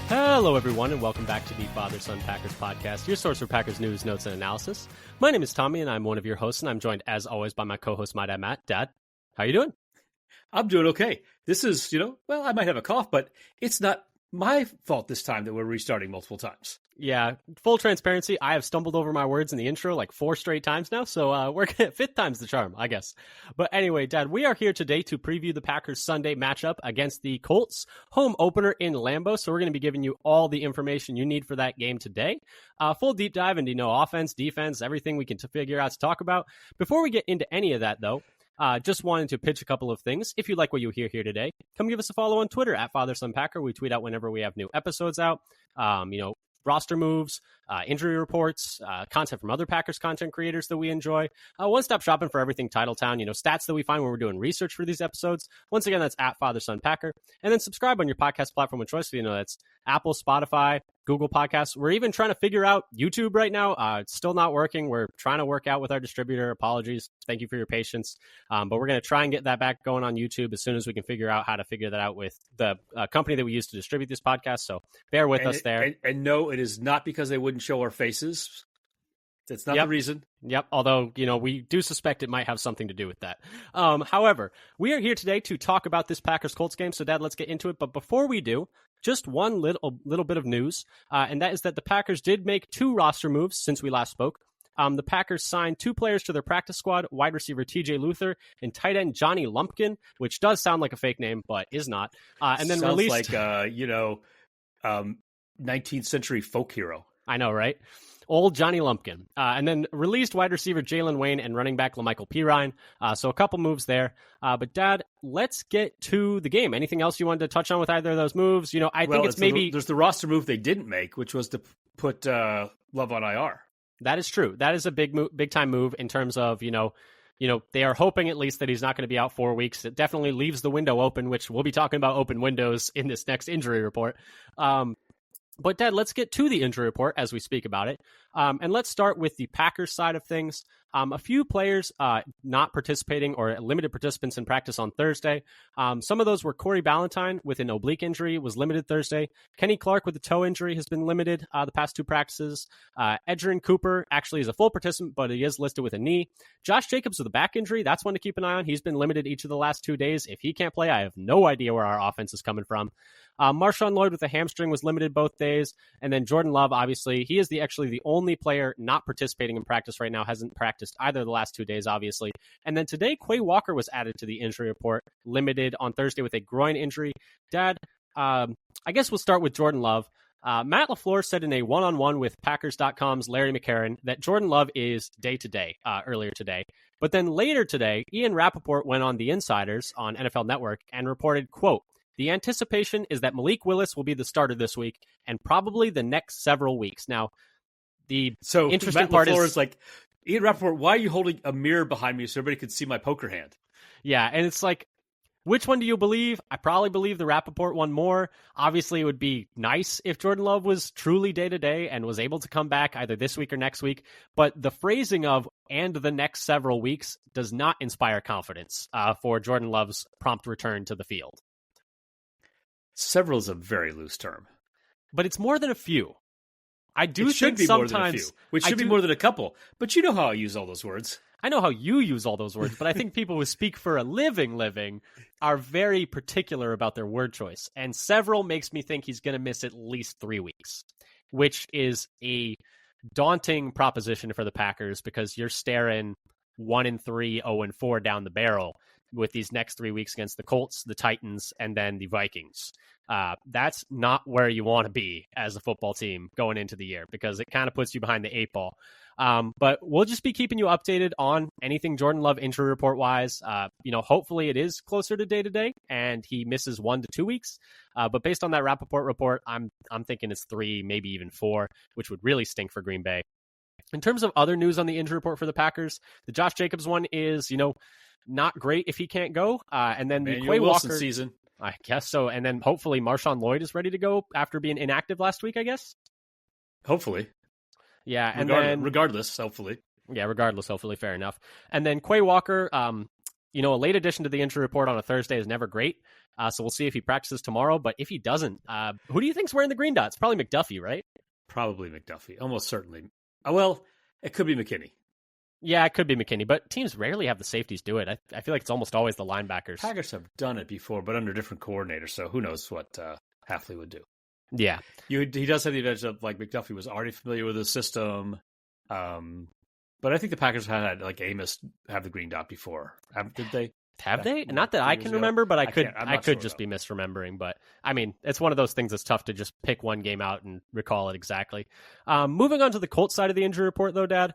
Hello, everyone, and welcome back to the Father-Son Packers podcast, your source for Packers news, notes, and analysis. My name is Tommy, and I'm one of your hosts, and I'm joined, as always, by my co-host, my dad, Matt. Dad, how you doing? I'm doing okay. This is, well, I might have a cough, but it's not my fault this time that we're restarting multiple times. Yeah, full transparency, I have stumbled over my words in the intro like 4 straight times now, so we're at 5th time's the charm, I guess. But anyway, Dad, we are here today to preview the Packers Sunday matchup against the Colts home opener in Lambeau, so we're going to be giving you all the information you need for that game today. Full deep dive into, offense, defense, everything we can figure out to talk about. Before we get into any of that, though, just wanted to pitch a couple of things. If you like what you hear here today, come give us a follow on Twitter at FatherSonPacker. We tweet out whenever we have new episodes out. Roster moves, injury reports, content from other Packers content creators that we enjoy. One-stop shopping for everything Titletown, stats that we find when we're doing research for these episodes. Once again, that's at FatherSonPacker. And then subscribe on your podcast platform of choice. That's Apple, Spotify, Google Podcasts. We're even trying to figure out YouTube right now. It's still not working. We're trying to work out with our distributor. Apologies. Thank you for your patience. But we're going to try and get that back going on YouTube as soon as we can figure out how to figure that out with the company that we use to distribute this podcast. So bear with us there. And no, it is not because they wouldn't show our faces. That's not the reason. Yep. Although, we do suspect it might have something to do with that. However, we are here today to talk about this Packers-Colts game. So, Dad, let's get into it. But before we do, just one little bit of news, and that is that the Packers did make 2 roster moves since we last spoke. The Packers signed 2 players to their practice squad, wide receiver TJ Luther and tight end Johnny Lumpkin, which does sound like a fake name, but is not. And then sounds released like 19th century folk hero. I know, right? Old Johnny Lumpkin. And then released wide receiver Jalen Wayne and running back LaMichael Pirine. So a couple moves there. But, Dad, let's get to the game. Anything else you wanted to touch on with either of those moves? I think it's maybe... There's the roster move they didn't make, which was to put Love on IR. That is true. That is a big time move in terms of, they are hoping at least that he's not going to be out 4 weeks. It definitely leaves the window open, which we'll be talking about open windows in this next injury report. But, Dad, let's get to the injury report as we speak about it. And let's start with the Packers side of things. A few players not participating or limited participants in practice on Thursday. Some of those were Corey Ballantyne with an oblique injury, was limited Thursday. Kenny Clark with a toe injury has been limited the past 2 practices. Edgerrin Cooper actually is a full participant, but he is listed with a knee. Josh Jacobs with a back injury, that's one to keep an eye on. He's been limited each of the last 2 days. If he can't play, I have no idea where our offense is coming from. Marshawn Lloyd with a hamstring was limited both days. And then Jordan Love, obviously, he is actually the only player not participating in practice right now, hasn't practiced either of the last 2 days, obviously. And then today, Quay Walker was added to the injury report, limited on Thursday with a groin injury. Dad, I guess we'll start with Jordan Love. Matt LaFleur said in a one-on-one with Packers.com's Larry McCarron that Jordan Love is day-to-day earlier today. But then later today, Ian Rappaport went on The Insiders on NFL Network and reported, quote, "The anticipation is that Malik Willis will be the starter this week and probably the next several weeks." Now, the interesting Matt part LaFleur is like, Ian Rappaport, why are you holding a mirror behind me so everybody could see my poker hand? Yeah, and it's like, which one do you believe? I probably believe the Rappaport one more. Obviously, it would be nice if Jordan Love was truly day-to-day and was able to come back either this week or next week. But the phrasing of "and the next several weeks" does not inspire confidence for Jordan Love's prompt return to the field. Several is a very loose term. But it's more than a few. I do it should think be sometimes... more than a few, which should be more than a couple. But you know how I use all those words. I know how you use all those words, but I think people who speak for a living are very particular about their word choice. And several makes me think he's going to miss at least 3 weeks, which is a daunting proposition for the Packers because you're staring 1-3, 0-4 down the barrel with these next 3 weeks against the Colts, the Titans, and then the Vikings. That's not where you want to be as a football team going into the year because it kind of puts you behind the 8 ball. But we'll just be keeping you updated on anything Jordan Love injury report wise. Hopefully it is closer to day and he misses 1 to 2 weeks. But based on that Rappaport report, I'm thinking it's 3, maybe even 4, which would really stink for Green Bay. In terms of other news on the injury report for the Packers, the Josh Jacobs one is, not great if he can't go. And then the Quay Walker season. I guess so. And then hopefully Marshawn Lloyd is ready to go after being inactive last week, I guess. Hopefully. Yeah. And regardless, hopefully. Yeah, regardless, hopefully. Fair enough. And then Quay Walker, a late addition to the injury report on a Thursday is never great. So we'll see if he practices tomorrow. But if he doesn't, who do you think's wearing the green dots? Probably McDuffie, right? Probably McDuffie. Almost certainly. Well, it could be McKinney. Yeah, it could be McKinney, but teams rarely have the safeties do it. I feel like it's almost always the linebackers. Packers have done it before, but under different coordinators, so who knows what Hafley would do. Yeah. He does have the advantage of, like, McDuffie was already familiar with the system. But I think the Packers had, like, Amos have the green dot before. Did they? Have they? Not that I can remember, but I could sure, just be misremembering. But I mean, it's one of those things that's tough to just pick one game out and recall it exactly. Moving on to the Colts side of the injury report, though, Dad,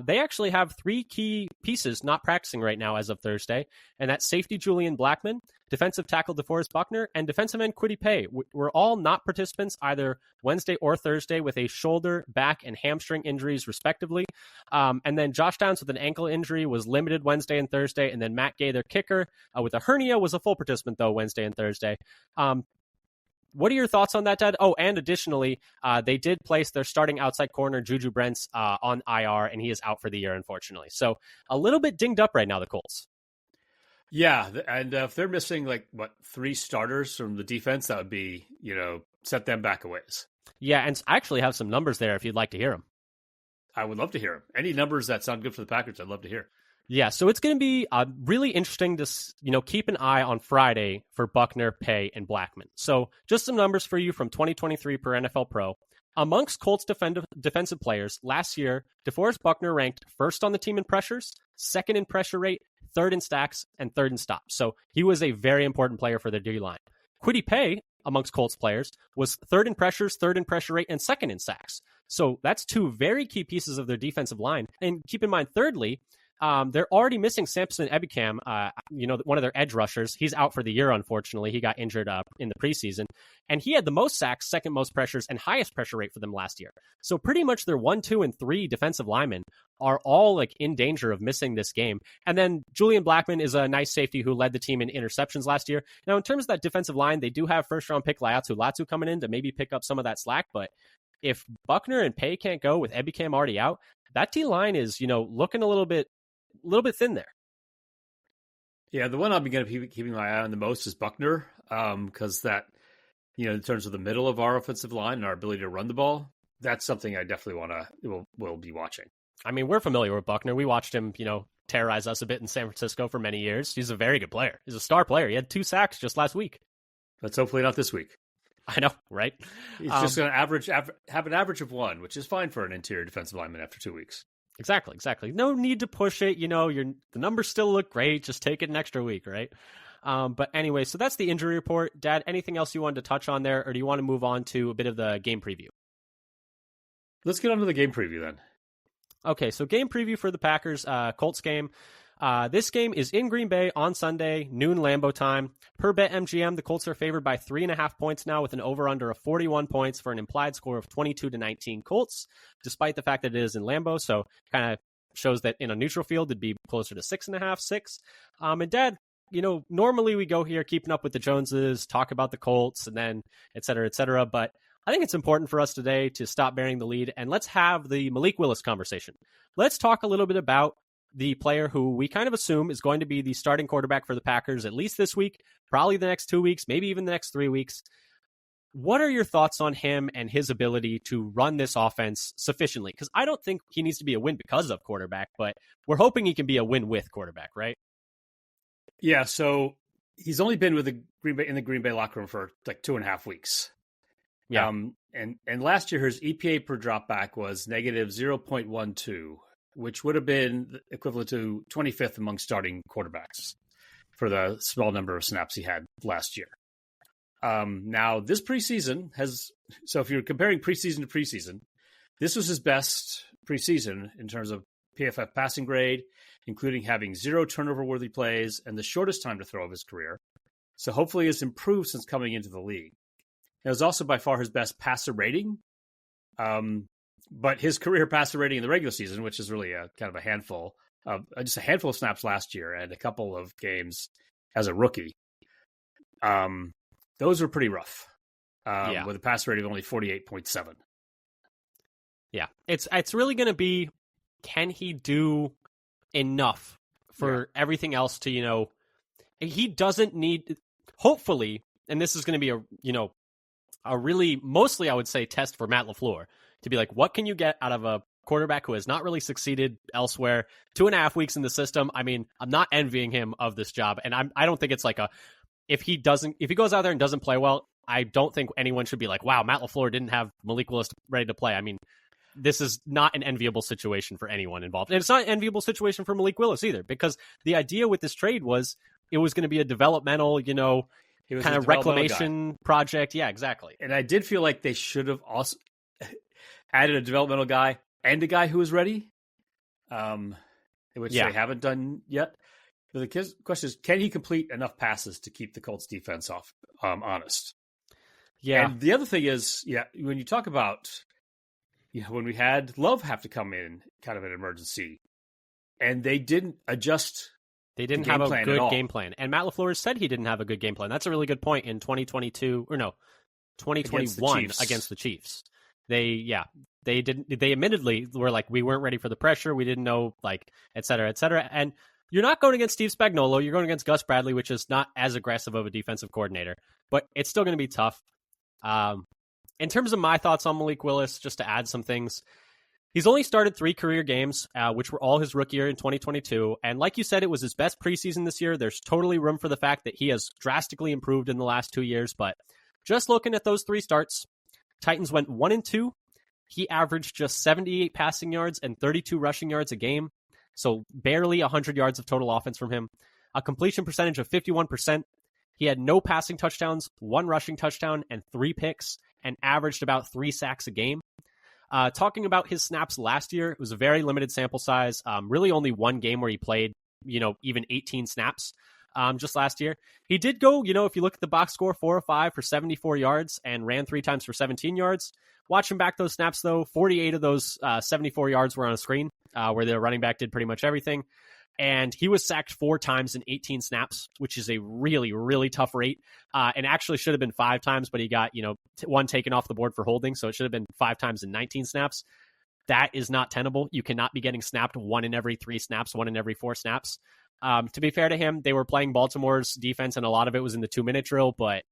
they actually have 3 key pieces not practicing right now as of Thursday, and that's safety Julian Blackmon, defensive tackle DeForest Buckner, and defensive end Kwity Paye. Were all not participants either Wednesday or Thursday with a shoulder, back, and hamstring injuries, respectively. And then Josh Downs with an ankle injury was limited Wednesday and Thursday, and then Matt Gay, their kicker, with a hernia, was a full participant, though, Wednesday and Thursday. What are your thoughts on that, Dad? Oh, and additionally, they did place their starting outside corner, Juju Brents, on IR, and he is out for the year, unfortunately. So a little bit dinged up right now, the Colts. Yeah, and if they're missing, 3 starters from the defense, that would be, set them back a ways. Yeah, and I actually have some numbers there if you'd like to hear them. I would love to hear them. Any numbers that sound good for the Packers, I'd love to hear. Yeah, so it's going to be really interesting to keep an eye on Friday for Buckner, Paye, and Blackmon. So just some numbers for you from 2023 per NFL Pro. Amongst Colts defensive players, last year, DeForest Buckner ranked first on the team in pressures, second in pressure rate, third in stacks, and third in stops. So he was a very important player for their D-line. Kwity Paye, amongst Colts players, was third in pressures, third in pressure rate, and second in sacks. So that's 2 very key pieces of their defensive line. And keep in mind, thirdly, they're already missing Samson Ebikam, one of their edge rushers. He's out for the year, unfortunately. He got injured in the preseason. And he had the most sacks, second most pressures, and highest pressure rate for them last year. So pretty much their 1, 2, and 3 defensive linemen are all in danger of missing this game. And then Julian Blackmon is a nice safety who led the team in interceptions last year. Now, in terms of that defensive line, they do have first-round pick Latu coming in to maybe pick up some of that slack. But if Buckner and Paye can't go with Ebikam already out, that D-line is, looking a little bit thin there. Yeah, the one I'm going to be keeping my eye on the most is Buckner, because that, in terms of the middle of our offensive line and our ability to run the ball, that's something I definitely will be watching. I mean, we're familiar with Buckner. We watched him, terrorize us a bit in San Francisco for many years. He's a very good player. He's a star player. He had 2 sacks just last week. Let's hopefully not this week. I know, right? He's just going to have an average of 1, which is fine for an interior defensive lineman after 2 weeks. Exactly. No need to push it. The numbers still look great. Just take it an extra week, right? But anyway, so that's the injury report. Dad, anything else you wanted to touch on there, or do you want to move on to a bit of the game preview? Let's get on to the game preview then. Okay, so game preview for the Packers Colts game. This game is in Green Bay on Sunday, noon Lambeau time. Per BetMGM, the Colts are favored by 3.5 points now, with an over-under of 41 points for an implied score of 22-19 Colts, despite the fact that it is in Lambeau. So kind of shows that in a neutral field, it'd be closer to 6.5, 6. And Dad, normally we go here keeping up with the Joneses, talk about the Colts, and then et cetera, et cetera. But I think it's important for us today to stop bearing the lead, and let's have the Malik Willis conversation. Let's talk a little bit about the player who we kind of assume is going to be the starting quarterback for the Packers, at least this week, probably the next 2 weeks, maybe even the next 3 weeks. What are your thoughts on him and his ability to run this offense sufficiently? Because I don't think he needs to be a win because of quarterback, but we're hoping he can be a win with quarterback, right? Yeah, so he's only been with the Green Bay locker room for 2.5 weeks. Yeah. And last year his EPA per dropback was negative 0.12, which would have been equivalent to 25th among starting quarterbacks for the small number of snaps he had last year. Now this preseason so if you're comparing preseason to preseason, this was his best preseason in terms of PFF passing grade, including having 0 turnover-worthy plays and the shortest time to throw of his career. So hopefully it's improved since coming into the league. It was also by far his best passer rating. But his career passer rating in the regular season, which is really kind of a handful of snaps last year and a couple of games as a rookie, those were pretty rough. With a passer rating of only 48.7. Yeah, it's really going to be, can he do enough for everything else to, he doesn't need, hopefully, and this is going to be a really, mostly I would say, test for Matt LaFleur to be like, what can you get out of a quarterback who has not really succeeded elsewhere? 2.5 weeks in the system. I mean, I'm not envying him of this job, and I don't think it's like if he goes out there and doesn't play well, I don't think anyone should be like, wow, Matt LaFleur didn't have Malik Willis ready to play. I mean, this is not an enviable situation for anyone involved. And it's not an enviable situation for Malik Willis either, because the idea with this trade was it was going to be a developmental, kind of reclamation project. Yeah, exactly. And I did feel like they should have also added a developmental guy and a guy who was ready, which they haven't done yet. But the question is, can he complete enough passes to keep the Colts defense honest? Yeah. And the other thing is, when you talk about, when we had Love have to come in kind of an emergency, and they didn't adjust. They didn't have a good game plan. And Matt LaFleur said he didn't have a good game plan. That's a really good point in 2021 against the Chiefs. They admittedly were like, we weren't ready for the pressure. We didn't know, et cetera, et cetera. And you're not going against Steve Spagnuolo. You're going against Gus Bradley, which is not as aggressive of a defensive coordinator, but it's still going to be tough. In terms of my thoughts on Malik Willis, just to add some things, he's only started 3 career games, which were all his rookie year in 2022. And like you said, it was his best preseason this year. There's totally room for the fact that he has drastically improved in the last 2 years. But just looking at those 3 starts, Titans went 1-2. He averaged just 78 passing yards and 32 rushing yards a game. So barely 100 yards of total offense from him. A completion percentage of 51%. He had no passing touchdowns, 1 rushing touchdown, and 3 picks, and averaged about 3 sacks a game. Talking about his snaps last year, it was a very limited sample size. Really only 1 game where he played, even 18 snaps just last year. He did go, if you look at the box score, 4 or 5 for 74 yards and ran 3 times for 17 yards. Watching back those snaps, though, 48 of those 74 yards were on a screen, where the running back did pretty much everything. And he was sacked 4 times in 18 snaps, which is a really, really tough rate. And actually should have been 5 times, but he got, 1 taken off the board for holding. So it should have been 5 times in 19 snaps. That is not tenable. You cannot be getting snapped 1 in every 3 snaps, 1 in every 4 snaps. To be fair to him, they were playing Baltimore's defense, and a lot of it was in the 2-minute drill, but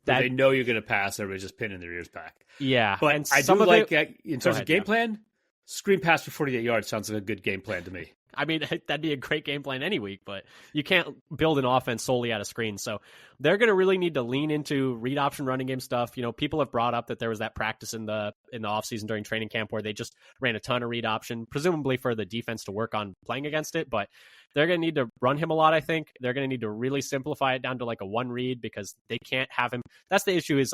they know you're going to pass. Everybody's just pinning their ears back. Yeah. But and I do like, in terms of game plan, screen pass for 48 yards sounds like a good game plan to me. I mean, that'd be a great game plan any week, but you can't build an offense solely out of screens. So they're going to really need to lean into read option running game stuff. People have brought up that there was that practice in the offseason during training camp where they just ran a ton of read option, presumably for the defense to work on playing against it. But they're going to need to run him a lot, I think. They're going to need to really simplify it down to a 1 read, because they can't have him. That's the issue, is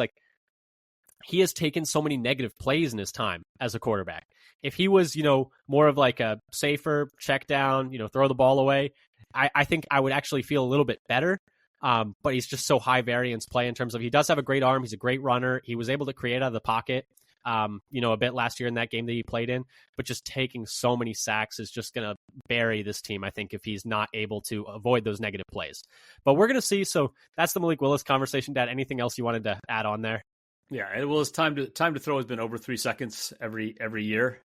he has taken so many negative plays in his time as a quarterback. If he was, more of a safer check down, throw the ball away, I think I would actually feel a little bit better. But he's just so high variance play in terms of, he does have a great arm. He's a great runner. He was able to create out of the pocket, a bit last year in that game that he played in, but just taking so many sacks is just going to bury this team, I think, if he's not able to avoid those negative plays. But we're going to see. So that's the Malik Willis conversation. Dad, anything else you wanted to add on there? Yeah, well, his time to throw has been over 3 seconds every year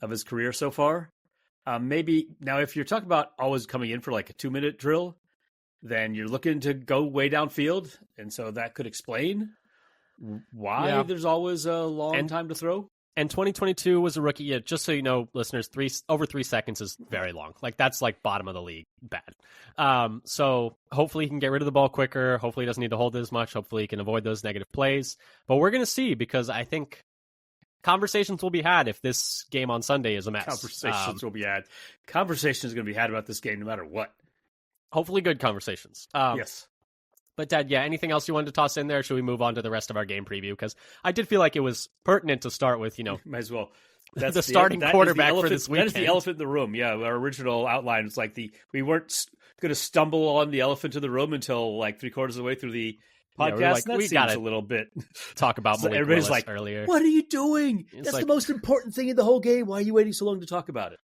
of his career so far. Maybe now, if you're talking about always coming in for a 2-minute drill, then you're looking to go way downfield, and so that could explain why there's always a long time to throw. And 2022 was a rookie year. Just so you know, listeners, over 3 seconds is very long. That's bottom of the league bad. So hopefully he can get rid of the ball quicker. Hopefully he doesn't need to hold it as much. Hopefully he can avoid those negative plays. But we're going to see, because I think conversations will be had if this game on Sunday is a mess. Conversations will be had. Conversation is going to be had about this game no matter what. Hopefully good conversations. Yes. But Dad, anything else you wanted to toss in there? Or should we move on to the rest of our game preview? Because I did feel like it was pertinent to start with, Might as well. That's the starting quarterback for this weekend. That is the elephant in the room. Yeah, our original outline was we weren't going to stumble on the elephant in the room until 3/4 of the way through the podcast. Yeah, we seems a little bit. Talk about so Malik Willis everybody's earlier. What are you doing? That's the most important thing in the whole game. Why are you waiting so long to talk about it?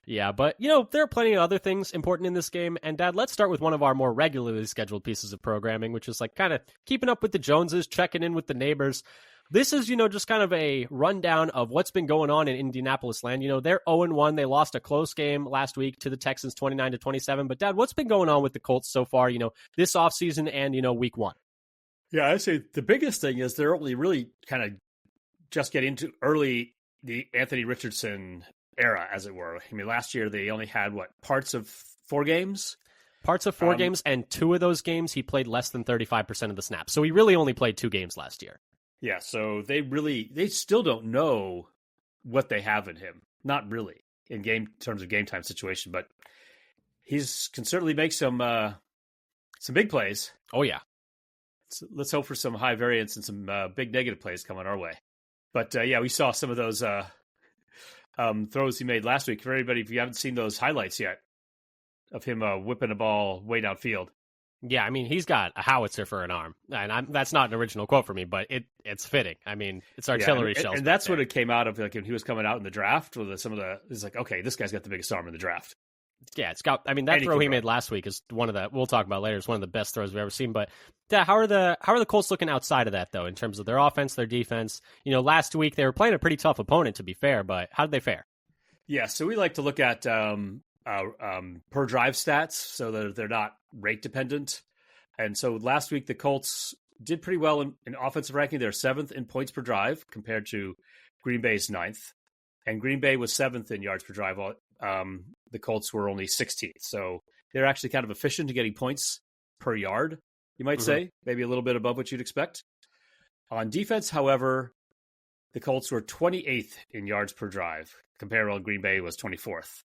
Yeah, but, there are plenty of other things important in this game. And, Dad, let's start with one of our more regularly scheduled pieces of programming, which is kind of keeping up with the Joneses, checking in with the neighbors. This is, just kind of a rundown of what's been going on in Indianapolis land. They're 0-1. They lost a close game last week to the Texans 29-27. But, Dad, what's been going on with the Colts so far, this offseason and, week one? Yeah, I'd say the biggest thing is they're only really kind of just getting into early the Anthony Richardson era, as it were. I mean, last year they only had, parts of 4 games? Parts of 4 games, and 2 of those games he played less than 35% of the snaps. So he really only played 2 games last year. Yeah, so they still don't know what they have in him. Not really in terms of game time situation, but can certainly make some big plays. Oh yeah. So let's hope for some high variance and some big negative plays coming our way. But we saw some of those throws he made last week. For anybody, if you haven't seen those highlights yet of him whipping a ball way downfield. Yeah, I mean, he's got a howitzer for an arm. And that's not an original quote for me, but it's fitting. I mean, it's artillery shells. And that's what it came out of, when he was coming out in the draft. It's like, okay, this guy's got the biggest arm in the draft. Yeah, that throw he made last week is one of the, we'll talk about later, is one of the best throws we've ever seen. But how are the Colts looking outside of that, though, in terms of their offense, their defense? Last week they were playing a pretty tough opponent, to be fair, but how did they fare? Yeah, so we like to look at per drive stats so that they're not rate dependent. And so last week the Colts did pretty well in offensive ranking. They're 7th in points per drive compared to Green Bay's 9th. And Green Bay was 7th in yards per drive. The Colts were only 16th. So they're actually kind of efficient in getting points per yard, you might say. Maybe a little bit above what you'd expect. On defense, however, the Colts were 28th in yards per drive. Comparable, Green Bay was 24th.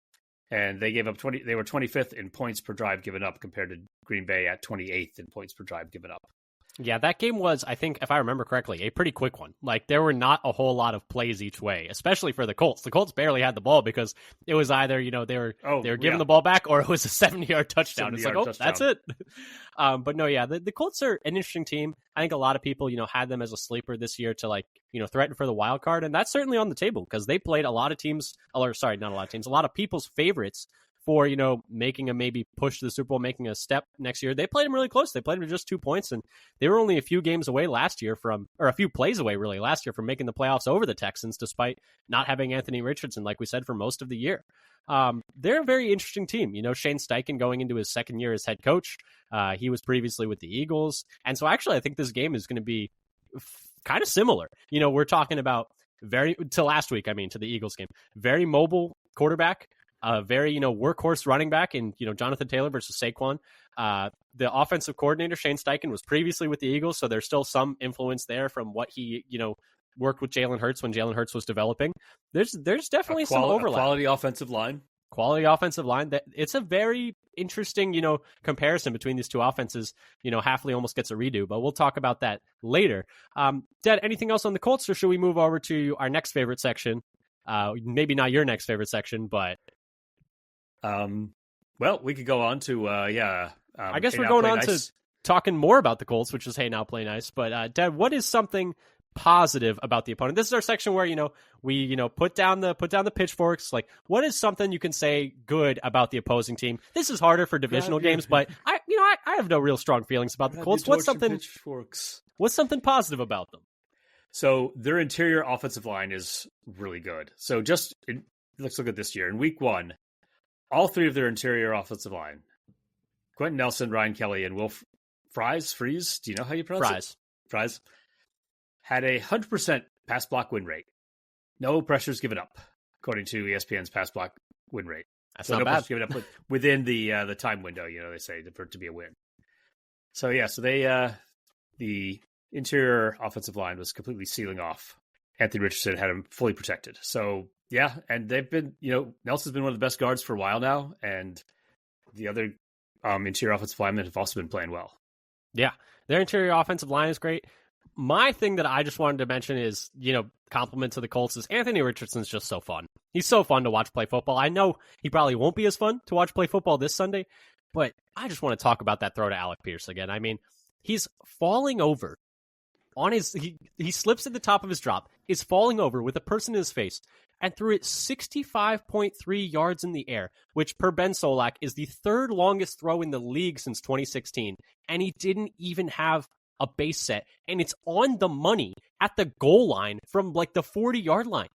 And they gave up they were 25th in points per drive given up compared to Green Bay at 28th in points per drive given up. Yeah, that game was, I think, if I remember correctly, a pretty quick one. Like, there were not a whole lot of plays each way, especially for the Colts. The Colts barely had the ball because it was either, they were giving the ball back, or it was a 70-yard touchdown. It's like, touchdown. That's it. But no, yeah, the Colts are an interesting team. I think a lot of people, had them as a sleeper this year to threaten for the wild card, and that's certainly on the table because they played a lot of people's favorites for, making a maybe push to the Super Bowl, making a step next year. They played them really close. They played them to just 2 points, and they were only a few games away last year a few plays away really last year from making the playoffs over the Texans, despite not having Anthony Richardson, like we said, for most of the year. They're a very interesting team. Shane Steichen going into his second year as head coach. He was previously with the Eagles. And so actually, I think this game is going to be kind of similar. We're talking about to last week, to the Eagles game, very mobile quarterback, very, workhorse running back in, Jonathan Taylor versus Saquon. The offensive coordinator, Shane Steichen, was previously with the Eagles, so there's still some influence there from what he, worked with Jalen Hurts when Jalen Hurts was developing. There's definitely some overlap. Quality offensive line. That it's a very interesting, comparison between these two offenses. Hafley almost gets a redo, but we'll talk about that later. Dad, anything else on the Colts, or should we move over to our next favorite section? Maybe not your next favorite section, but well, we could go on to I guess we're going on to talking more about the Colts, which is Hey Now Play Nice. But Dad, what is something positive about the opponent? This is our section where we put down the pitchforks. Like, what is something you can say good about the opposing team? This is harder for divisional games, but I have no real strong feelings about the Colts. What's something positive about them? So their interior offensive line is really good. So let's look at this year. In week 1, all 3 of their interior offensive line, Quentin Nelson, Ryan Kelly, and Will Fries, do you know how you pronounce it? Fries, had 100% pass block win rate. No pressures given up, according to ESPN's pass block win rate. That's not bad. Given up within the time window, they say, for it to be a win. So, the interior offensive line was completely sealing off. Anthony Richardson had him fully protected. So, yeah, and they've been, Nelson's been one of the best guards for a while now, and the other interior offensive linemen have also been playing well. Yeah, their interior offensive line is great. My thing that I just wanted to mention is, compliment to the Colts is Anthony Richardson's just so fun. He's so fun to watch play football. I know he probably won't be as fun to watch play football this Sunday, but I just want to talk about that throw to Alec Pierce again. He's falling over on he slips at the top of his drop, is falling over with a person in his face, and threw it 65.3 yards in the air, which per Ben Solak is the 3rd longest throw in the league since 2016. And he didn't even have a base set, and it's on the money, at the goal line from like the 40-yard line.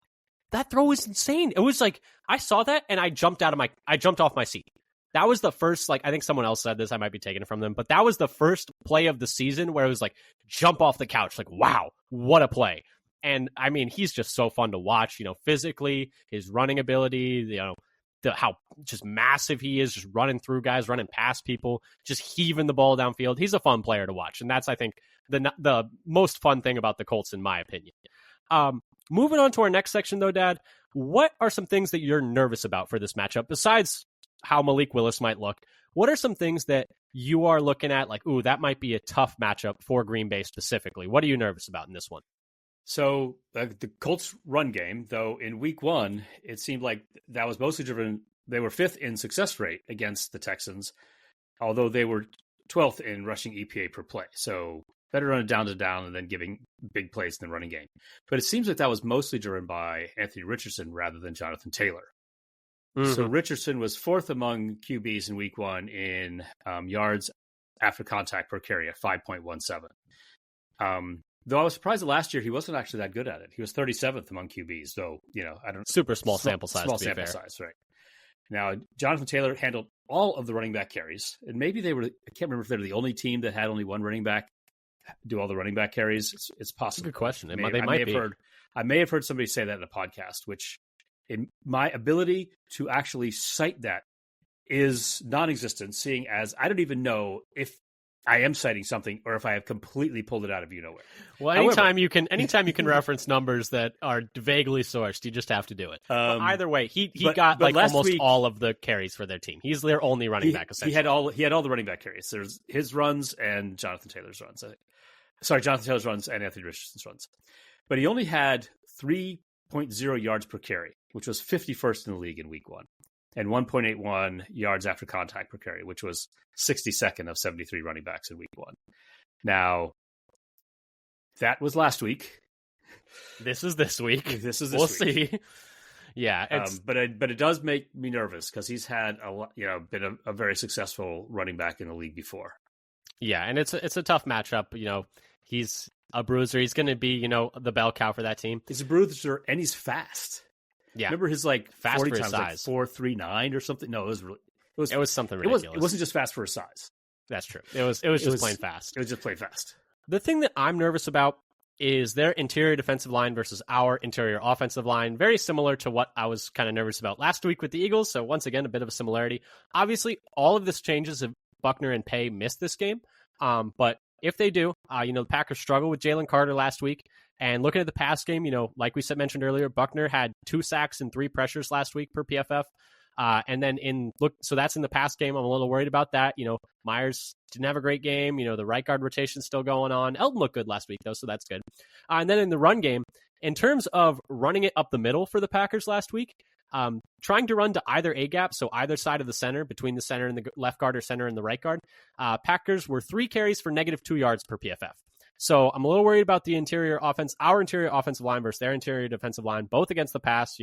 That throw was insane. It was like, I saw that and I jumped off my seat. That was the first, like, I think someone else said this, I might be taking it from them, but that was the first play of the season where it was like, jump off the couch. Like, wow, what a play. And I mean, he's just so fun to watch, physically, his running ability, how just massive he is, just running through guys, running past people, just heaving the ball downfield. He's a fun player to watch. And that's, I think, the most fun thing about the Colts, in my opinion. Moving on to our next section, though, Dad, what are some things that you're nervous about for this matchup besides how Malik Willis might look? What are some things that you are looking at like, ooh, that might be a tough matchup for Green Bay specifically? What are you nervous about in this one? So the Colts run game, though, in week 1, it seemed like that was mostly driven. They were 5th in success rate against the Texans, although they were 12th in rushing EPA per play. So better run it down to down and then giving big plays in the running game. But it seems like that was mostly driven by Anthony Richardson rather than Jonathan Taylor. Mm-hmm. So Richardson was 4th among QBs in week 1 in yards after contact per carry at 5.17. Though I was surprised that last year he wasn't actually that good at it. He was 37th among QBs, though, I don't know. Super small sample size. Small sample size, right. Now, Jonathan Taylor handled all of the running back carries, and maybe I can't remember if they were the only team that had only one running back do all the running back carries. It's possible. Good question. I may have heard somebody say that in a podcast, which in my ability to actually cite that is non-existent, seeing as I don't even know if I am citing something or if I have completely pulled it out of nowhere. Well, anytime you can reference numbers that are vaguely sourced, you just have to do it. Either way, he got almost all of the carries for their team. He's their only running back. Essentially, he had all the running back carries. There's his runs and Jonathan Taylor's runs. Jonathan Taylor's runs and Anthony Richardson's runs. But he only had 3.0 yards per carry, which was 51st in the league in week 1. And 1.81 yards after contact per carry, which was 62nd of 73 running backs in week 1. Now, that was last week. This is this week. We'll see. Yeah, but it does make me nervous because he's had been a very successful running back in the league before. Yeah, and it's a tough matchup. He's a bruiser. He's going to be the bell cow for that team. He's a bruiser and he's fast. Yeah, remember his fast 40 for his times, size, 4.39 or something. No, it was something ridiculous. It wasn't just fast for his size. That's true. It was just plain fast. It was just plain fast. The thing that I'm nervous about is their interior defensive line versus our interior offensive line. Very similar to what I was kind of nervous about last week with the Eagles. So once again, a bit of a similarity. Obviously, all of this changes if Buckner and Pay miss this game. But if they do, the Packers struggled with Jalen Carter last week. And looking at the pass game, like we mentioned earlier, Buckner had 2 sacks and 3 pressures last week per PFF. And then so that's in the pass game. I'm a little worried about that. Myers didn't have a great game. The right guard rotation still going on. Elton looked good last week, though, so that's good. And then in the run game, in terms of running it up the middle for the Packers last week, trying to run to either A-gap, so either side of the center, between the center and the left guard or center and the right guard, Packers were 3 carries for -2 yards per PFF. So I'm a little worried about the interior offense, our interior offensive line versus their interior defensive line, both against the pass,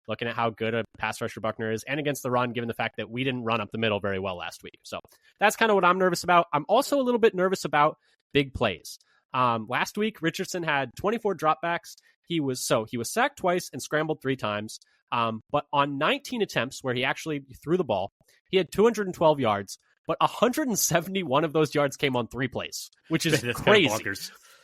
looking at how good a pass rusher Buckner is, and against the run, given the fact that we didn't run up the middle very well last week. So that's kind of what I'm nervous about. I'm also a little bit nervous about big plays. Last week, Richardson had 24 dropbacks. He was sacked twice and scrambled 3 times. But on 19 attempts where he actually threw the ball, he had 212 yards. But 171 of those yards came on 3 plays, which is crazy.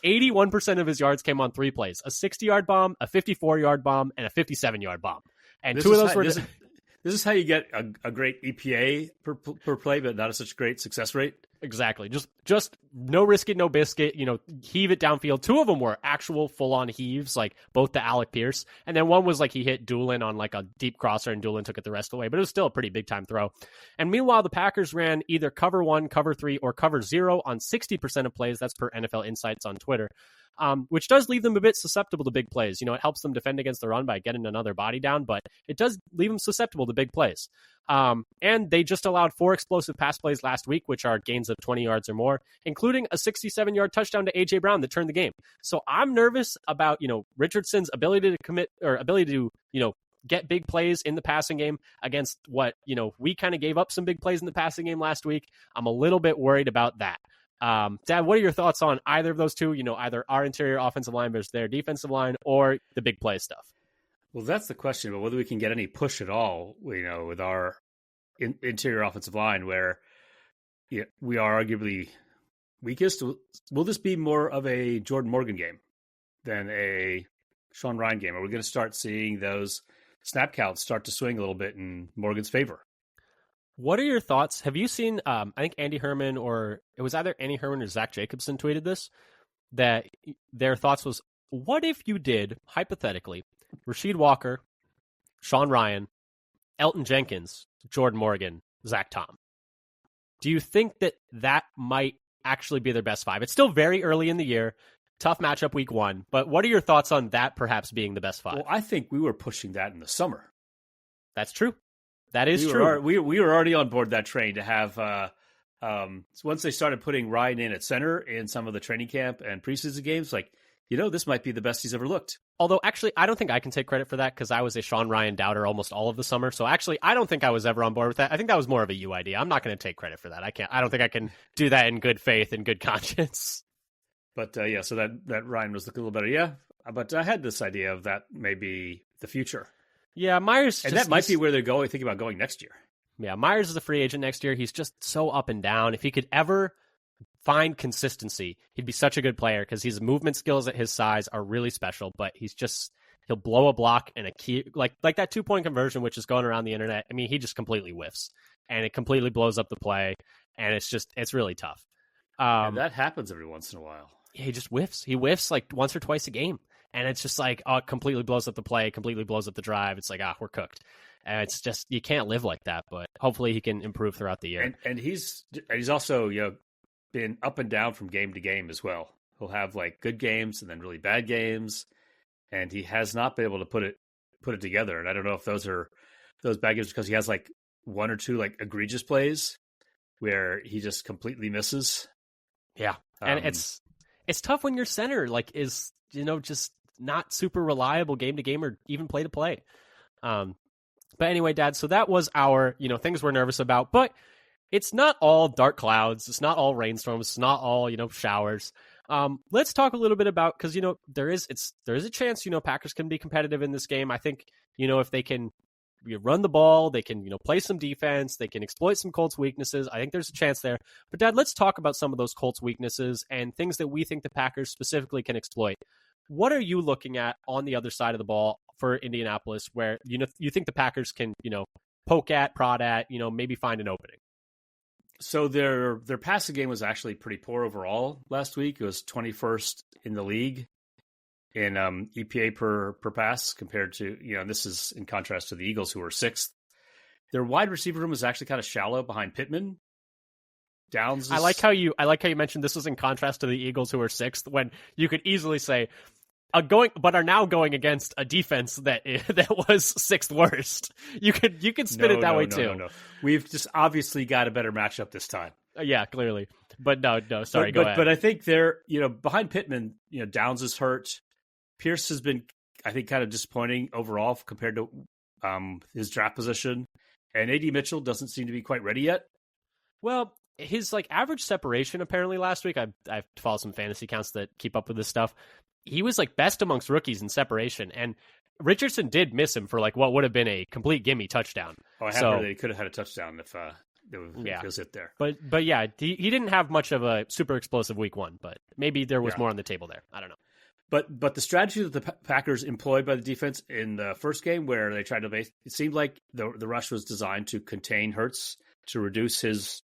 81% of his yards came on 3 plays: a 60-yard bomb, a 54-yard bomb, and a 57-yard bomb. And 2 of those were. This is how you get a great EPA per play, but not such great success rate. Exactly. Just no risk it, no biscuit, heave it downfield. 2 of them were actual full-on heaves, like both to Alec Pierce. And then one was he hit Doolin on a deep crosser and Doolin took it the rest of the way, but it was still a pretty big-time throw. And meanwhile, the Packers ran either cover 1, cover 3, or cover 0 on 60% of plays. That's per NFL Insights on Twitter. Which does leave them a bit susceptible to big plays. It helps them defend against the run by getting another body down, but it does leave them susceptible to big plays. And they just allowed 4 explosive pass plays last week, which are gains of 20 yards or more, including a 67-yard touchdown to A.J. Brown that turned the game. So I'm nervous about, Richardson's ability to get big plays in the passing game against what, we kind of gave up some big plays in the passing game last week. I'm a little bit worried about that. Dad, what are your thoughts on either of those two? Either our interior offensive line versus their defensive line, or the big play stuff? Well, that's the question, but whether we can get any push at all, with our interior offensive line, where we are arguably weakest. Will this be more of a Jordan Morgan game than a Sean Ryan game? Are we going to start seeing those snap counts start to swing a little bit in Morgan's favor? What are your thoughts? Have you seen, I think Andy Herman, or it was either Andy Herman or Zach Jacobson tweeted this, that their thoughts was, what if you did, hypothetically, Rasheed Walker, Sean Ryan, Elton Jenkins, Jordan Morgan, Zach Tom? Do you think that might actually be their best five? It's still very early in the year, tough matchup week 1, but what are your thoughts on that perhaps being the best five? Well, I think we were pushing that in the summer. That's true. That is true. We were already on board that train to have, once they started putting Ryan in at center in some of the training camp and preseason games, this might be the best he's ever looked. Although, actually, I don't think I can take credit for that because I was a Sean Ryan doubter almost all of the summer. So, actually, I don't think I was ever on board with that. I think that was more of a you idea. I'm not going to take credit for that. I don't think I can do that in good faith and good conscience. But, so that Ryan was looking a little better. Yeah, but I had this idea of that may be the future. Yeah, Myers... that might be where they're thinking about going next year. Yeah, Myers is a free agent next year. He's just so up and down. If he could ever find consistency, he'd be such a good player because his movement skills at his size are really special, but he'll blow a block and a key, like that 2-point conversion, which is going around the internet. I mean, he just completely whiffs and it completely blows up the play. And it's really tough. And that happens every once in a while. Yeah, he just whiffs. He whiffs like once or twice a game. And it's just like, it completely blows up the play, completely blows up the drive. It's like, we're cooked. And it's just, you can't live like that, but hopefully he can improve throughout the year. And he's also, been up and down from game to game as well. He'll have good games and then really bad games. And he has not been able to put it together. And I don't know if those are those bad games because he has one or two egregious plays where he just completely misses. Yeah. And it's tough when your center is, just not super reliable game to game or even play to play. But anyway, Dad, so that was our, things we're nervous about, but it's not all dark clouds. It's not all rainstorms. It's not all, showers. Let's talk a little bit about, because, there is a chance, Packers can be competitive in this game. I think, if they can run the ball, they can, play some defense, they can exploit some Colts weaknesses. I think there's a chance there. But Dad, let's talk about some of those Colts weaknesses and things that we think the Packers specifically can exploit. What are you looking at on the other side of the ball for Indianapolis where, you think the Packers can, poke at, prod at, maybe find an opening? So their passing game was actually pretty poor overall last week. It was 21st in the league in EPA per pass compared to, this is in contrast to the Eagles who were 6th. Their wide receiver room was actually kind of shallow behind Pittman. Downs. I like how you mentioned this was in contrast to the Eagles who were 6th when you could easily say are now going against a defense that was 6th worst. You could spin it that way too. No. We've just obviously got a better matchup this time. Yeah, clearly. But no, sorry, go ahead. But I think they're, behind Pittman, Downs is hurt. Pierce has been, I think, kind of disappointing overall compared to his draft position. And A.D. Mitchell doesn't seem to be quite ready yet. Well, his average separation apparently last week, I've followed some fantasy accounts that keep up with this stuff. He was best amongst rookies in separation, and Richardson did miss him for what would have been a complete gimme touchdown. Oh, I have heard that he could have had a touchdown if it was it there. But yeah, he didn't have much of a super explosive week 1, but maybe there was more on the table there. I don't know. But the strategy that the Packers employed by the defense in the first game, where they tried to it seemed like the rush was designed to contain Hurts to reduce his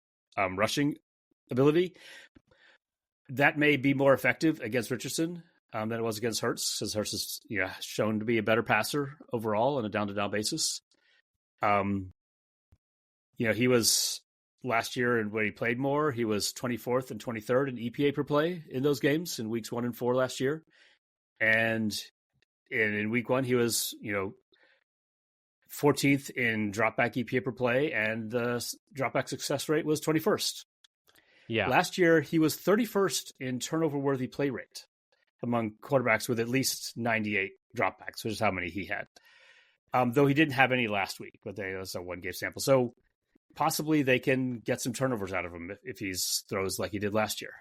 rushing ability. That may be more effective against Richardson than it was against Hurts, because Hurts is shown to be a better passer overall on a down-to-down basis. He was last year, and when he played more, he was 24th and 23rd in EPA per play in those games in weeks 1 and 4 last year. And in week 1, he was, 14th in dropback EPA per play, and the dropback success rate was 21st. Yeah. Last year, he was 31st in turnover-worthy play rate among quarterbacks with at least 98 dropbacks, which is how many he had. Though he didn't have any last week, but that was a 1-game sample. So possibly they can get some turnovers out of him if he throws like he did last year.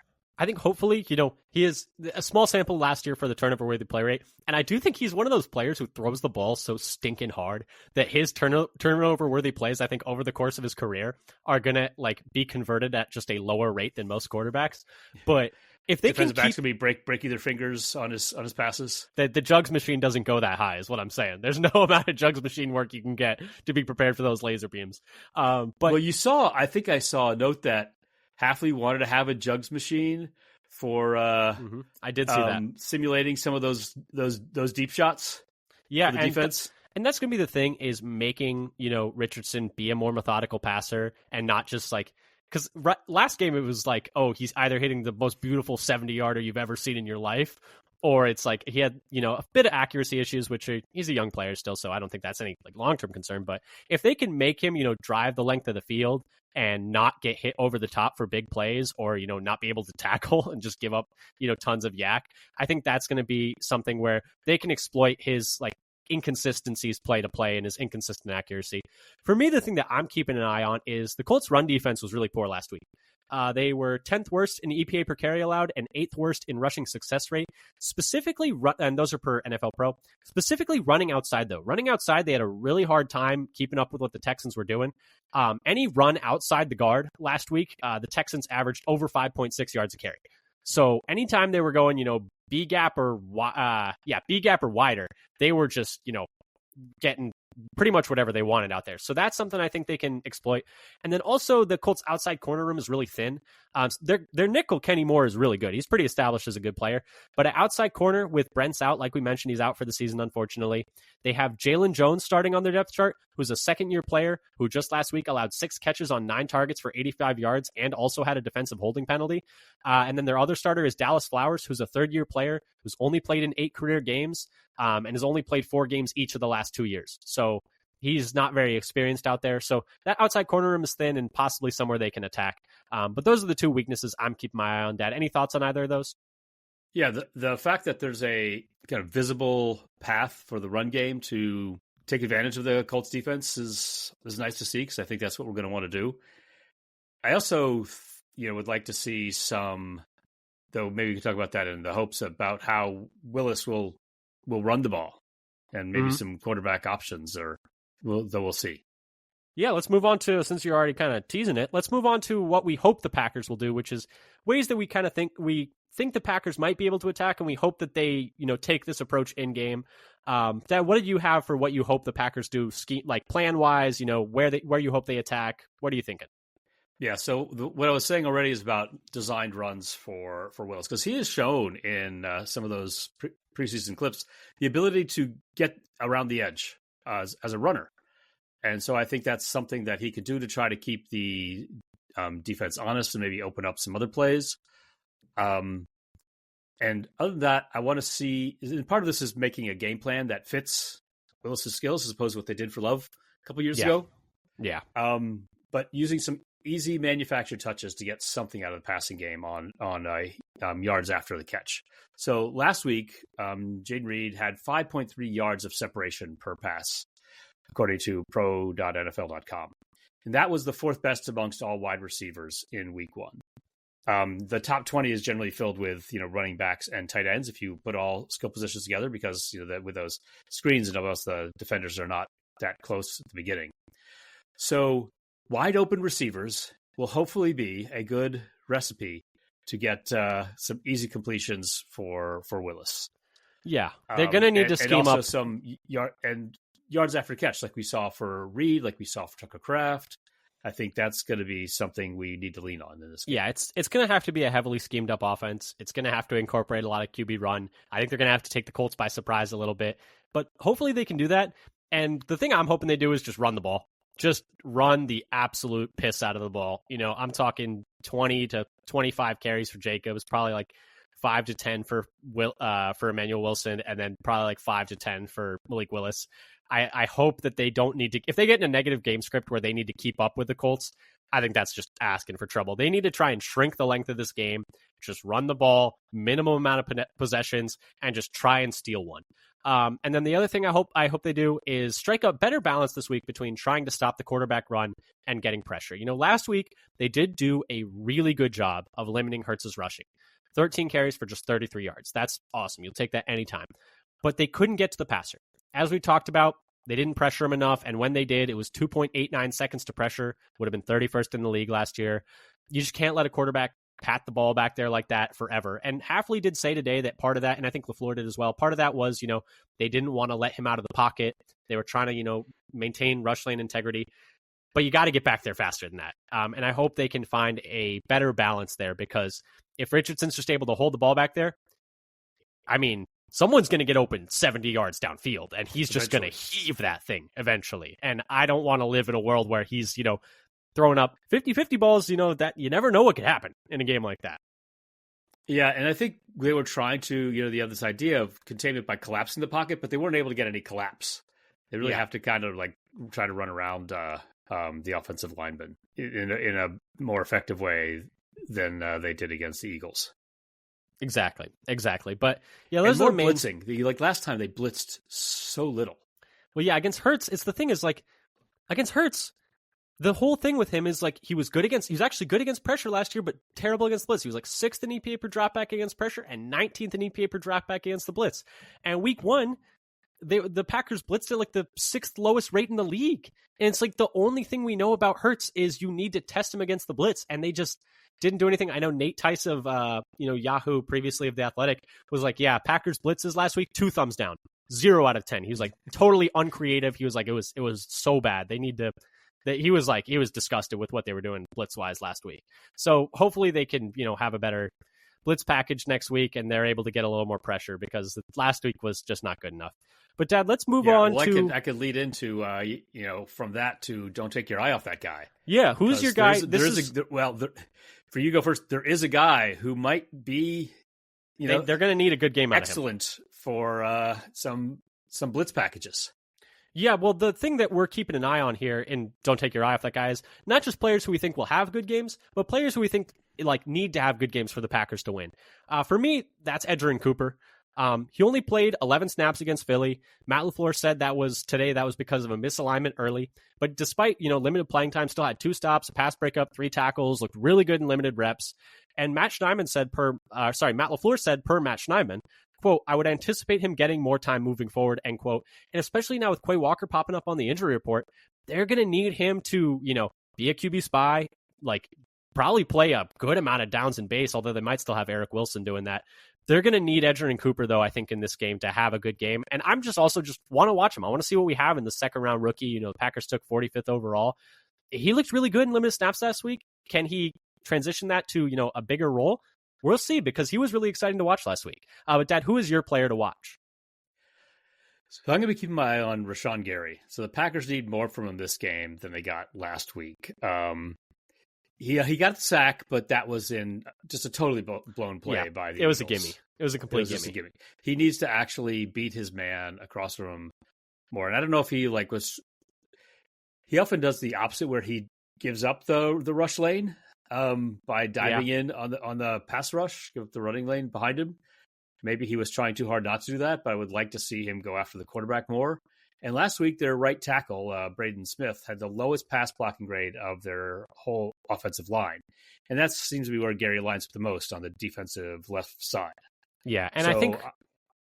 I think hopefully, he is a small sample last year for the turnover-worthy play rate, and I do think he's one of those players who throws the ball so stinking hard that his turnover-worthy plays, I think, over the course of his career are gonna be converted at just a lower rate than most quarterbacks. But if they defensive backs gonna be breaking their fingers on his passes, the jugs machine doesn't go that high, is what I'm saying. There's no amount of jugs machine work you can get to be prepared for those laser beams. But I think I saw a note that Hafley wanted to have a jugs machine for I did see that, simulating some of those deep shots. Yeah, for the defense. And that's going to be the thing, is making Richardson be a more methodical passer and not just because last game it was he's either hitting the most beautiful 70-yarder you've ever seen in your life, or it's he had a bit of accuracy issues, which he's a young player still, so I don't think that's any long-term concern. But if they can make him drive the length of the field and not get hit over the top for big plays, or not be able to tackle and just give up tons of yak, I think that's going to be something where they can exploit his inconsistencies play to play and his inconsistent accuracy. For me, the thing that I'm keeping an eye on is the Colts' run defense was really poor last week. They were 10th worst in EPA per carry allowed and 8th worst in rushing success rate, specifically, and those are per NFL Pro, specifically running outside, though. Running outside, they had a really hard time keeping up with what the Texans were doing. Any run outside the guard last week, the Texans averaged over 5.6 yards a carry. So anytime they were going, B gap or wider, they were just, getting pretty much whatever they wanted out there. So that's something I think they can exploit. And then also the Colts outside corner room is really thin. Their nickel, Kenny Moore, is really good. He's pretty established as a good player. But at outside corner with Brent's out, like we mentioned, he's out for the season, unfortunately. They have Jalen Jones starting on their depth chart, who's a second-year player who just last week allowed 6 catches on 9 targets for 85 yards and also had a defensive holding penalty. And then their other starter is Dallas Flowers, who's a third-year player who's only played in 8 career games and has only played 4 games each of the last 2 years. So he's not very experienced out there. So that outside corner room is thin and possibly somewhere they can attack. But those are the 2 weaknesses I'm keeping my eye on, Dad. Any thoughts on either of those? Yeah, the fact that there's a kind of visible path for the run game to take advantage of the Colts defense is nice to see, because I think that's what we're going to want to do. I also, would like to see some, though maybe we can talk about that in the hopes about how Willis will run the ball and maybe some quarterback options, we'll see. Yeah, let's move on to, since you're already kind of teasing it, let's move on to what we hope the Packers will do, which is ways that we kind of think the Packers might be able to attack, and we hope that they, take this approach in game. Dad, what did you have for what you hope the Packers do, plan wise? Where you hope they attack? What are you thinking? Yeah, so what I was saying already is about designed runs for Willis, because he has shown in some of those preseason clips the ability to get around the edge as a runner. And so I think that's something that he could do to try to keep the defense honest and maybe open up some other plays. And other than that, I want to see, and part of this is making a game plan that fits Willis's skills as opposed to what they did for Love a couple years ago. Yeah. But using some easy manufactured touches to get something out of the passing game on yards after the catch. So last week, Jaden Reed had 5.3 yards of separation per pass, according to pro.nfl.com. And that was the 4th best amongst all wide receivers in week 1. The top 20 is generally filled with, running backs and tight ends if you put all skill positions together, because, with those screens and all else, the defenders are not that close at the beginning. So wide open receivers will hopefully be a good recipe to get some easy completions for Willis. Yeah, they're going to need to scheme also up some yards after catch, like we saw for Reed, like we saw for Tucker Kraft. I think that's going to be something we need to lean on in this game. Yeah, it's going to have to be a heavily schemed up offense. It's going to have to incorporate a lot of QB run. I think they're going to have to take the Colts by surprise a little bit, but hopefully they can do that. And the thing I'm hoping they do is just run the ball. Just run the absolute piss out of the ball. I'm talking 20 to 25 carries for Jacobs, probably 5 to 10 for Emmanuel Wilson, and then probably 5 to 10 for Malik Willis. I hope that they don't need to, if they get in a negative game script where they need to keep up with the Colts, I think that's just asking for trouble. They need to try and shrink the length of this game, just run the ball, minimum amount of possessions, and just try and steal one. And then the other thing I hope they do is strike a better balance this week between trying to stop the quarterback run and getting pressure. Last week they did do a really good job of limiting Hurts's rushing. 13 carries for just 33 yards. That's awesome. You'll take that anytime. But they couldn't get to the passer. As we talked about, they didn't pressure him enough, and when they did, it was 2.89 seconds to pressure. Would have been 31st in the league last year. You just can't let a quarterback pat the ball back there like that forever. And Hafley did say today that part of that, and I think LaFleur did as well, part of that was, they didn't want to let him out of the pocket. They were trying to, maintain rush lane integrity. But you got to get back there faster than that. And I hope they can find a better balance there, because if Richardson's just able to hold the ball back there, I mean, someone's going to get open 70 yards downfield, and he's just going to heave that thing eventually. And I don't want to live in a world where he's, throwing up 50-50 balls, that you never know what could happen in a game like that. Yeah, and I think they were trying to, they have this idea of containment by collapsing the pocket, but they weren't able to get any collapse. They really have to kind of try to run around the offensive lineman in a more effective way than they did against the Eagles. Exactly. But yeah, those are blitzing. Last time they blitzed so little. Well, yeah, against Hurts, it's the thing is against Hurts, the whole thing with him is he was actually good against pressure last year, but terrible against blitz. He was 6th in EPA per dropback against pressure and 19th in EPA per dropback against the blitz. And week 1, the Packers blitzed at the 6th lowest rate in the league. And it's the only thing we know about Hurts is you need to test him against the blitz, and they just didn't do anything. I know Nate Tice of Yahoo, previously of The Athletic, was Packers blitzes last week, 2 thumbs down, 0 out of 10. He was totally uncreative. He was it was so bad. They need to. He was disgusted with what they were doing blitz-wise last week. So hopefully they can, have a better blitz package next week, and they're able to get a little more pressure, because last week was just not good enough. But Dad, let's move on to. I could lead into from that to don't take your eye off that guy. Yeah, who's your guy? For you go first. There is a guy who might be, they're going to need a good game out of him. Excellent for some blitz packages. Yeah, well, the thing that we're keeping an eye on here, and don't take your eye off that guy, is not just players who we think will have good games, but players who we think need to have good games for the Packers to win. For me, that's Edgerrin Cooper. He only played 11 snaps against Philly. Matt LaFleur said that was because of a misalignment early. But despite, limited playing time, still had 2 stops, a pass breakup, 3 tackles, looked really good in limited reps. And Matt LaFleur said per Matt Schneidman, quote, I would anticipate him getting more time moving forward, end quote. And especially now with Quay Walker popping up on the injury report, they're going to need him to, be a QB spy, probably play a good amount of downs and base, although they might still have Eric Wilson doing that. They're going to need Edgerrin Cooper, though, I think, in this game to have a good game. And I'm just want to watch him. I want to see what we have in the second-round rookie. The Packers took 45th overall. He looked really good in limited snaps last week. Can he transition that to, a bigger role? We'll see, because he was really exciting to watch last week. But, Dad, who is your player to watch? So I'm going to be keeping my eye on Rashawn Gary. So the Packers need more from him this game than they got last week. He got the sack, but that was in just a totally blown play by the Eagles. It was a gimme. It was a complete gimme. He needs to actually beat his man across from him more. And I don't know if he he often does the opposite, where he gives up the rush lane by diving in on the pass rush, give up the running lane behind him. Maybe he was trying too hard not to do that, but I would like to see him go after the quarterback more. And last week, their right tackle, Braden Smith, had the lowest pass blocking grade of their whole offensive line. And that seems to be where Gary lines up the most, on the defensive left side. Yeah, and I think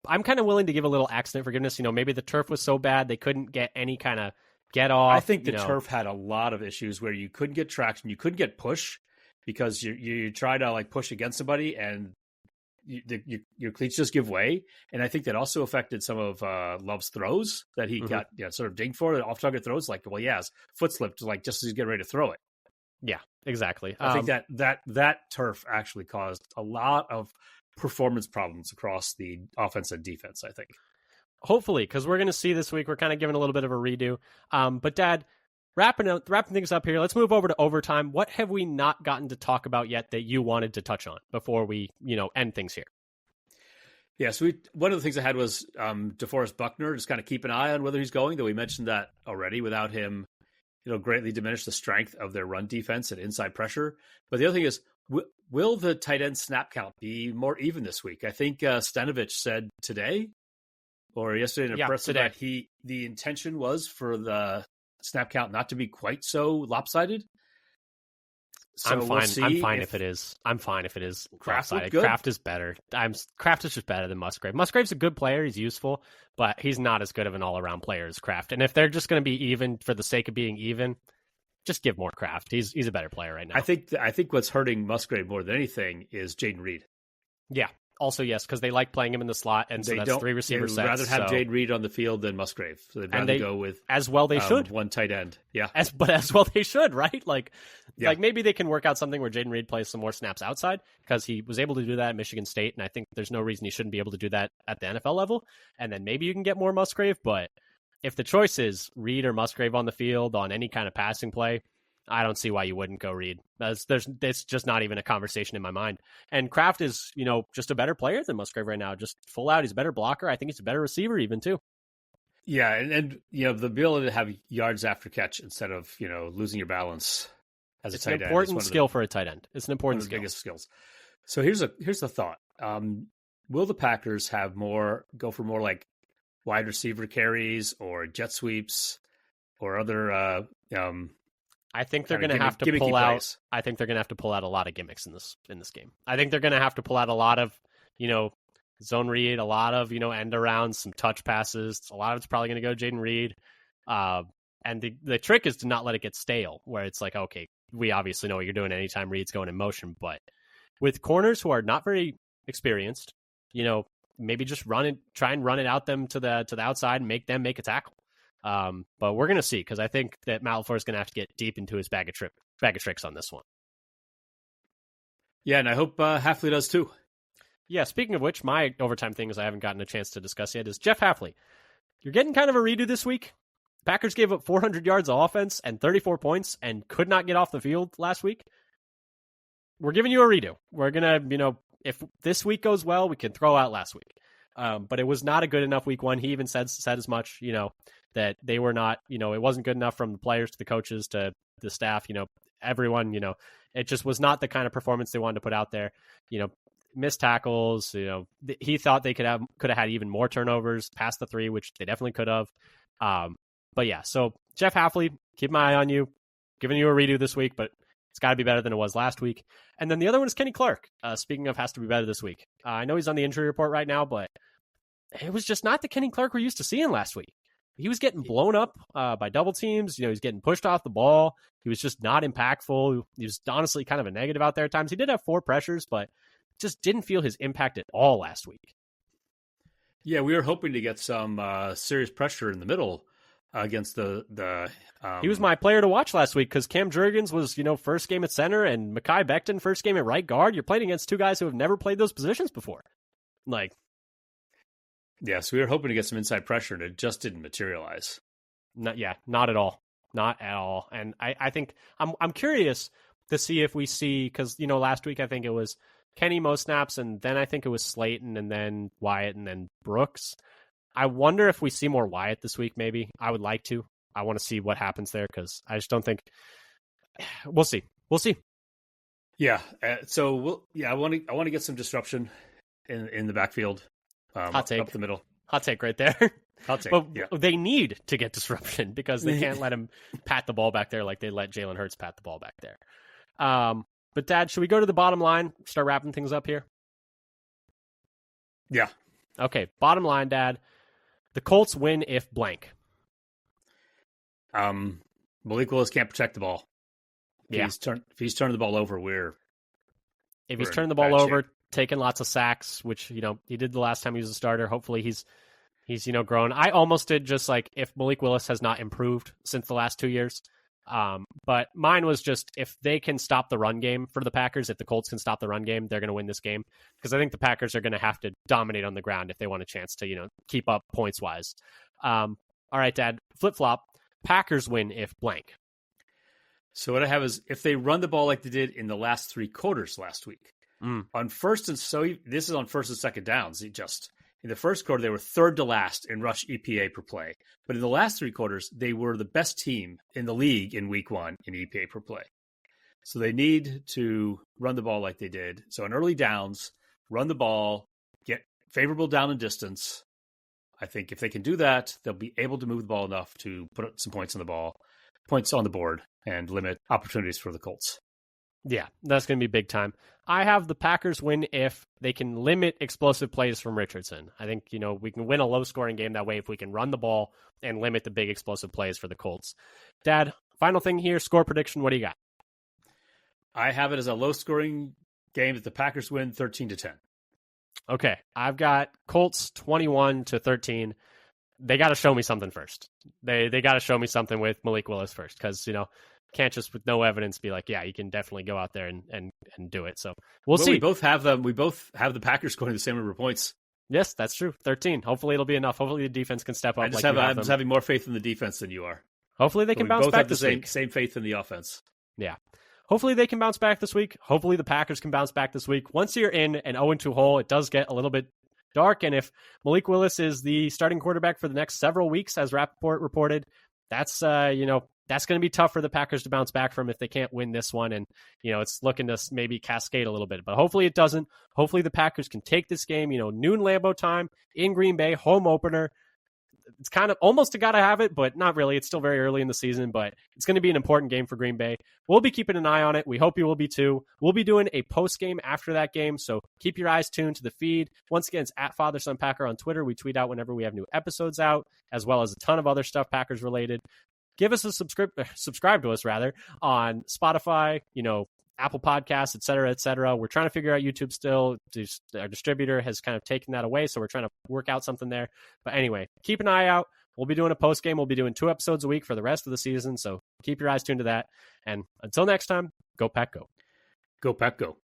I'm kind of willing to give a little accident forgiveness. Maybe the turf was so bad they couldn't get any kind of get off. I think the turf had a lot of issues where you couldn't get traction, you couldn't get push, because you try to push against somebody and your cleats just give way. And I think that also affected some of Love's throws that he got sort of dinged for, the off-target throws. His foot slipped just as he's getting ready to throw it. Yeah, exactly. I think that turf actually caused a lot of performance problems across the offense and defense, I think. Hopefully, because we're going to see this week, we're kind of giving a little bit of a redo. But Dad, wrapping things up here, let's move over to overtime. What have we not gotten to talk about yet that you wanted to touch on before we, end things here? Yeah, so one of the things I had was DeForest Buckner, just kind of keep an eye on whether he's going, though we mentioned that already. Without him, greatly diminish the strength of their run defense and inside pressure. But the other thing is, will the tight end snap count be more even this week? I think Stanovich said today, or yesterday in a presser today. that the intention was for the snap count not to be quite so lopsided. So I'm fine. We'll I'm fine if it is. I'm fine if it is Kraft lopsided. good? Kraft is better. Kraft is just better than Musgrave. Musgrave's a good player. He's useful, but he's not as good of an all-around player as Kraft. And if they're just going to be even for the sake of being even, just give more Kraft. He's a better player right now. I think what's hurting Musgrave more than anything is Jaden Reed. Yeah. Also, yes, because they like playing him in the slot, and so that's three receiver sets. They'd rather have Jaden Reed on the field than Musgrave. So they'd rather go with as well. They should one tight end. Yeah, as well they should, right? Like maybe they can work out something where Jaden Reed plays some more snaps outside because he was able to do that at Michigan State, and I think there's no reason he shouldn't be able to do that at the NFL level. And then maybe you can get more Musgrave. But if the choice is Reed or Musgrave on the field on any kind of passing play, I don't see why you wouldn't go Reed. It's just not even a conversation in my mind. And Kraft is, just a better player than Musgrave right now. Just full out, he's a better blocker. I think he's a better receiver even too. Yeah, and the ability to have yards after catch instead of losing your balance as a tight end. It's an important skill for a tight end. It's an important skill. Biggest skills. So here's the thought: will the Packers go for more like wide receiver carries or jet sweeps or other? I think they're going to have to pull out. I think they're going to have to pull out a lot of gimmicks in this game. I think they're going to have to pull out a lot of zone read, a lot of end arounds, some touch passes. A lot of it's probably going to go Jaden Reed. And the trick is to not let it get stale, where it's like, okay, we obviously know what you're doing anytime Reed's going in motion, but with corners who are not very experienced, maybe just try and run it out them to the outside and make them make a tackle. But we're going to see, because I think that Matt LaFleur is going to have to get deep into his bag of tricks on this one. Yeah, and I hope Hafley does too. Yeah, speaking of which, my overtime things I haven't gotten a chance to discuss yet is Jeff Hafley. You're getting kind of a redo this week. Packers gave up 400 yards of offense and 34 points and could not get off the field last week. We're giving you a redo. We're going to, if this week goes well, we can throw out last week. But it was not a good enough week one. He even said as much, that they were not, it wasn't good enough from the players to the coaches to the staff, everyone, it just was not the kind of performance they wanted to put out there. Missed tackles, he thought they could have had even more turnovers past the 3, which they definitely could have. But yeah, so Jeff Hafley, keep my eye on you, giving you a redo this week, but it's got to be better than it was last week. And then the other one is Kenny Clark. Speaking of has to be better this week. I know he's on the injury report right now, but it was just not the Kenny Clark we're used to seeing last week. He was getting blown up by double teams. He's getting pushed off the ball. He was just not impactful. He was honestly kind of a negative out there at times. He did have 4 pressures, but just didn't feel his impact at all last week. Yeah, we were hoping to get some serious pressure in the middle against the He was my player to watch last week because Cam Jurgens was, first game at center and Mekhi Becton first game at right guard. You're playing against 2 guys who have never played those positions before. Yes, we were hoping to get some inside pressure, and it just didn't materialize. Not at all. Not at all. And I think I'm curious to see if we see, because, last week I think it was Kenny most snaps, and then I think it was Slayton, and then Wyatt, and then Brooks. I wonder if we see more Wyatt this week, maybe. I would like to. I want to see what happens there, because I just don't think... We'll see. Yeah, I want to get some disruption in the backfield. Hot take. Up the middle. Hot take right there. Hot take, but yeah. They need to get disruption because they can't let him pat the ball back there like they let Jalen Hurts pat the ball back there. But, Dad, should we go to the bottom line, start wrapping things up here? Yeah. Okay, bottom line, Dad. The Colts win if blank. Malik Willis can't protect the ball. If he's turning the ball over, if he's turning the ball over, taking lots of sacks, which, he did the last time he was a starter. Hopefully he's grown. I almost did just like if Malik Willis has not improved since the last 2 years. But mine was just if they can stop the run game for the Packers, if the Colts can stop the run game, they're going to win this game. Because I think the Packers are going to have to dominate on the ground if they want a chance to, keep up points-wise. All right, Dad, flip-flop. Packers win if blank. So what I have is if they run the ball like they did in the last 3 quarters last week, on first and this is on first and second downs. In the first quarter, they were third to last in rush EPA per play. But in the last 3 quarters, they were the best team in the league in week 1 in EPA per play. So they need to run the ball like they did. So on early downs, run the ball, get favorable down and distance, I think if they can do that, they'll be able to move the ball enough to put some points on the board, and limit opportunities for the Colts. Yeah, that's going to be big time. I have the Packers win if they can limit explosive plays from Richardson. I think, we can win a low-scoring game that way if we can run the ball and limit the big explosive plays for the Colts. Dad, final thing here, score prediction, what do you got? I have it as a low-scoring game that the Packers win 13-10. Okay, I've got Colts 21-13. They got to show me something first. They got to show me something with Malik Willis first, because, can't just with no evidence be like, yeah, you can definitely go out there and do it. So we'll see. We both have the Packers scoring the same number of points. Yes, that's true. 13. Hopefully it'll be enough. Hopefully the defense can step up. I'm just having more faith in the defense than you are. Hopefully they can bounce back this week. Same faith in the offense. Yeah. Hopefully they can bounce back this week. Hopefully the Packers can bounce back this week. Once you're in an 0-2 hole, it does get a little bit dark. And if Malik Willis is the starting quarterback for the next several weeks, as Rappaport reported, that's that's going to be tough for the Packers to bounce back from if they can't win this one. And, it's looking to maybe cascade a little bit, but hopefully it doesn't. Hopefully the Packers can take this game, noon Lambeau time in Green Bay, home opener. It's kind of almost a gotta have it, but not really. It's still very early in the season, but it's going to be an important game for Green Bay. We'll be keeping an eye on it. We hope you will be too. We'll be doing a post game after that game, so keep your eyes tuned to the feed. Once again, it's at Father Son Packer on Twitter. We tweet out whenever we have new episodes out, as well as a ton of other stuff Packers related. Give us a subscribe to us rather on Spotify, Apple Podcasts, et cetera, et cetera. We're trying to figure out YouTube still. Our distributor has kind of taken that away, so we're trying to work out something there. But anyway, keep an eye out. We'll be doing a post game. We'll be doing 2 episodes a week for the rest of the season, so keep your eyes tuned to that. And until next time, go Pack, go. Go Pack, go.